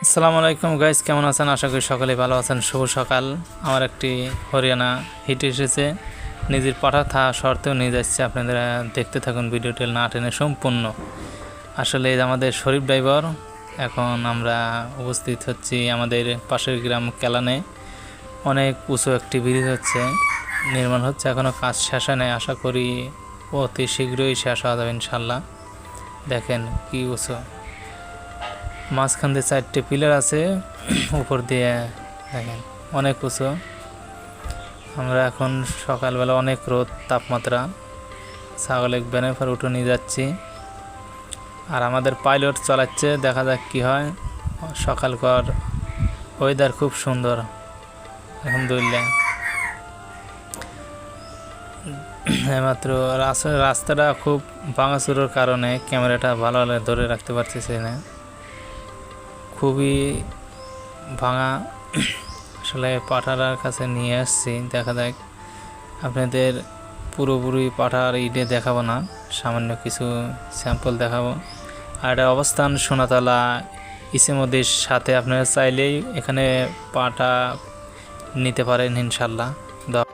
আসসালামু আলাইকুম গাইস, কেমন আছেন? আশা করি সকলেই ভালো আছেন। শুভ সকাল। আমার একটি হরিয়ানা হিট এসেছে, নিজের পাঠা থাকা সত্ত্বেও নিয়ে যাচ্ছে। আপনারা দেখতে থাকুন, ভিডিওটি না টেনে সম্পূর্ণ। আসলে আমাদের শরীফ ড্রাইভার। এখন আমরা উপস্থিত হচ্ছি আমাদের পাশের গ্রাম কেলানে। অনেক উঁচু একটি ব্রিজ হচ্ছে, নির্মাণ হচ্ছে, এখনও কাজ শেষ হয় নাই। আশা করি অতি শীঘ্রই শেষ হওয়া যাবে ইনশাল্লাহ। দেখেন কি উঁচু, মাঝখান দিয়ে 4টে পিলার আছে, উপর দিয়ে দেখেন অনেক উঁচু। আমরা এখন সকালবেলা, অনেক রোদ, তাপমাত্রা, ছাগলের বেনেফার উঠে নিয়ে যাচ্ছি। আর আমাদের পাইলট চালাচ্ছে, দেখা যাক কি হয়। সকালকার ওয়েদার খুব সুন্দর আলহামদুলিল্লাহ। মাত্র রাস্তাটা খুব ভাঙাচুরোর কারণে ক্যামেরাটা ভালোভাবে ধরে রাখতে পারতেছি না, খুবই ভাঙা। আসলে পাঠার কাছে নিয়ে আসছি, দেখা যাক। আপনাদের পুরোপুরি পাঠার ইটে দেখাবো না, সামান্য কিছু স্যাম্পল দেখাবো। আর এটা অবস্থান সোনাতলা ইসেমদির সাথে। আপনারা চাইলেই এখানে পাটা নিতে পারেন ইনশাল্লাহ।